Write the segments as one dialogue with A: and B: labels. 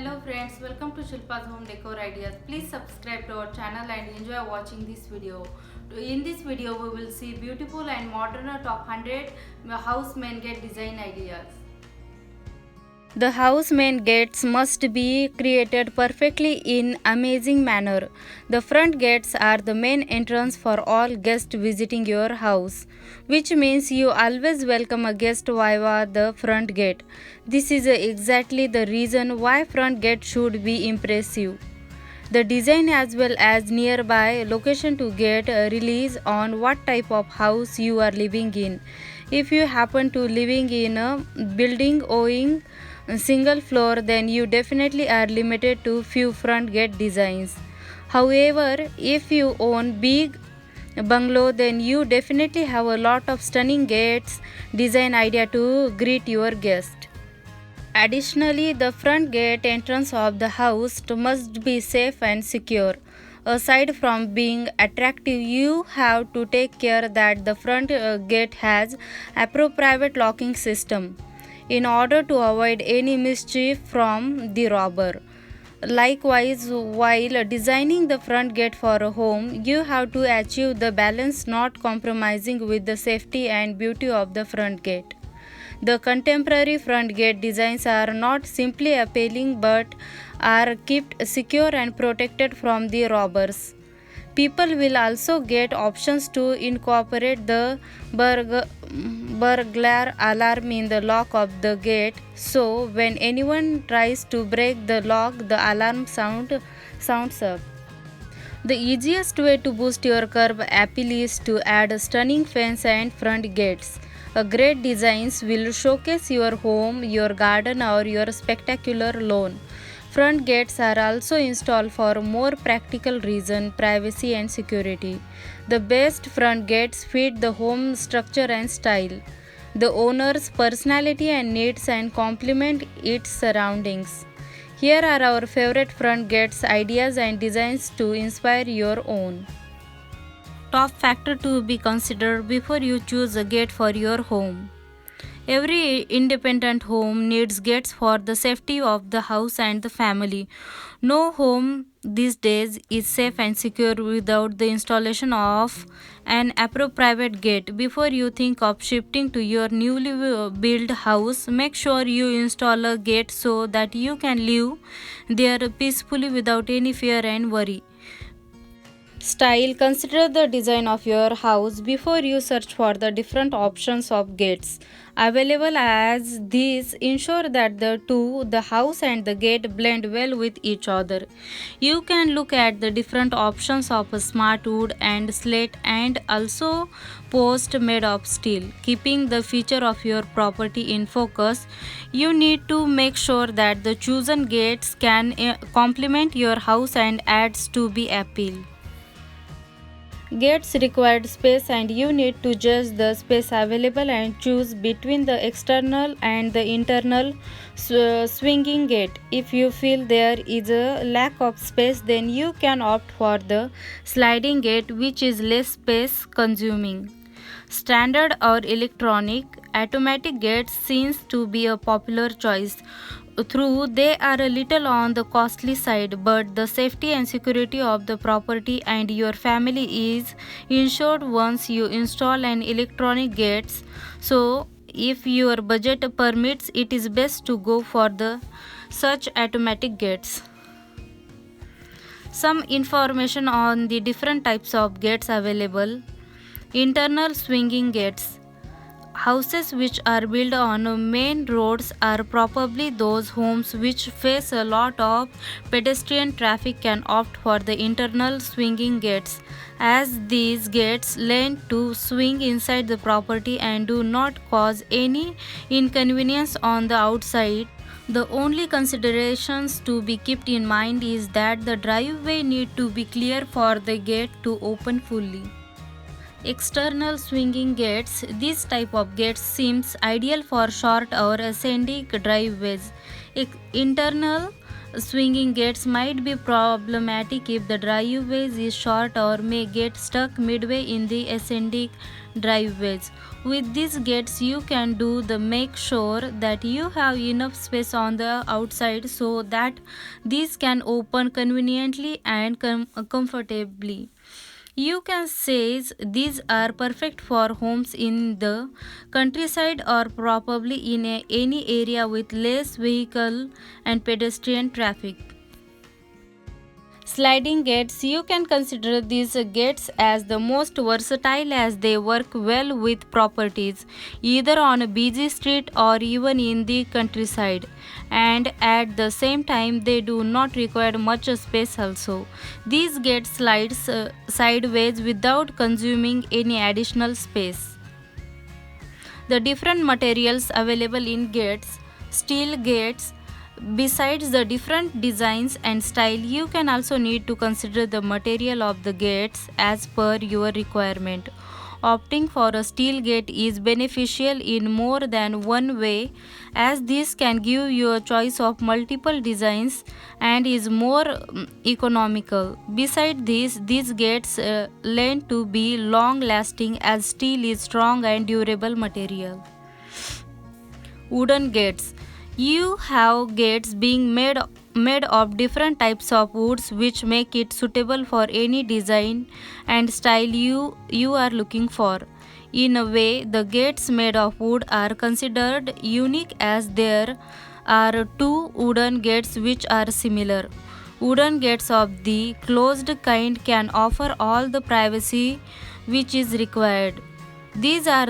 A: Hello friends, welcome to Shilpa's Home Decor Ideas. Please subscribe to our channel and enjoy watching this video. In this video, we will see beautiful and modern top 100 house main gate design ideas. The house main gates must be created perfectly in amazing manner. The front gates are the main entrance for all guests visiting your house, which means you always welcome a guest via the front gate. This is exactly the reason why front gate should be impressive. The design as well as nearby location to get a release on what type of house you are living in. If you happen to living in a building owing a single floor, then you definitely are limited to few front gate designs. However, if you own big bungalow, then you definitely have a lot of stunning gates design idea to greet your guest. Additionally, the front gate entrance of the house must be safe and secure. Aside from being attractive, you have to take care that the front gate has appropriate locking system in order to avoid any mischief from the robber. Likewise, while designing the front gate for a home, you have to achieve the balance not compromising with the safety and beauty of the front gate. The contemporary front gate designs are not simply appealing but are kept secure and protected from the robbers. People will also get options to incorporate the burglar alarm in the lock of the gate, so when anyone tries to break the lock, the alarm sounds up. The easiest way to boost your curb appeal is to add a stunning fence and front gates. A great designs will showcase your home, your garden, or your spectacular lawn. Front gates are also installed for more practical reason, privacy and security. The best front gates fit the home structure and style, the owner's personality and needs, and complement its surroundings. Here are our favorite front gates ideas and designs to inspire your own. Top factor to be considered before you choose a gate for your home. Every independent home needs gates for the safety of the house and the family. No home these days is safe and secure without the installation of an appropriate gate. Before you think of shifting to your newly built house, make sure you install a gate so that you can live there peacefully without any fear and worry. Style. Consider the design of your house before you search for the different options of gates available, as these ensure that the house and the gate blend well with each other. You can look at the different options of a smart wood and slate and also post made of steel. Keeping the feature of your property in focus, you need to make sure that the chosen gates can complement your house and adds to be appeal. Gates required space and you need to judge the space available and choose between the external and the internal swinging gate. If you feel there is a lack of space, then you can opt for the sliding gate, which is less space consuming. Standard or electronic, automatic gates seems to be a popular choice. Through they are a little on the costly side, but the safety and security of the property and your family is ensured once you install an electronic gates. So if your budget permits, it is best to go for the such automatic gates. Some information on the different types of gates available. Internal swinging gates. Houses which are built on main roads are probably those homes which face a lot of pedestrian traffic can opt for the internal swinging gates, as these gates lend to swing inside the property and do not cause any inconvenience on the outside. The only considerations to be kept in mind is that the driveway need to be clear for the gate to open fully. External swinging gates. This type of gates seems ideal for short or scenic driveways. Internal swinging gates might be problematic if the driveway is short or may get stuck midway in the scenic driveways. With these gates, you can do the make sure that you have enough space on the outside so that these can open conveniently and comfortably. You can say these are perfect for homes in the countryside or probably in any area with less vehicle and pedestrian traffic. Sliding gates, you can consider these gates as the most versatile as they work well with properties either on a busy street or even in the countryside, and at the same time they do not require much space also. These gates slides sideways without consuming any additional space. The different materials available in gates: steel gates. Besides the different designs and style, you can also need to consider the material of the gates as per your requirement. Opting for a steel gate is beneficial in more than one way, as this can give you a choice of multiple designs and is more economical. Besides this, these gates lend to be long lasting as steel is strong and durable material. Wooden gates, you have gates being made of different types of woods which make it suitable for any design and style you are looking for. In a way, the gates made of wood are considered unique as there are two wooden gates which are similar. Wooden gates of the closed kind can offer all the privacy which is required. These are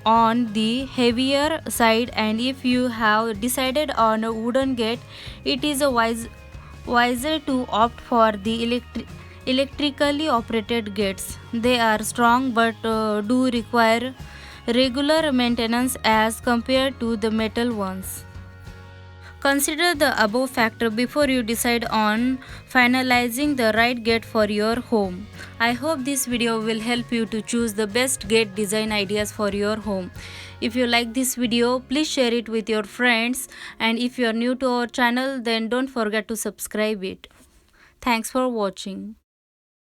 A: on the heavier side, and if you have decided on a wooden gate, it is wiser to opt for the electrically operated gates. They are strong but do require regular maintenance as compared to the metal ones. Consider the above factor before you decide on finalizing the right gate for your home. I hope this video will help you to choose the best gate design ideas for your home. If you like this video, please share it with your friends, and if you are new to our channel, then don't forget to subscribe it. Thanks for watching.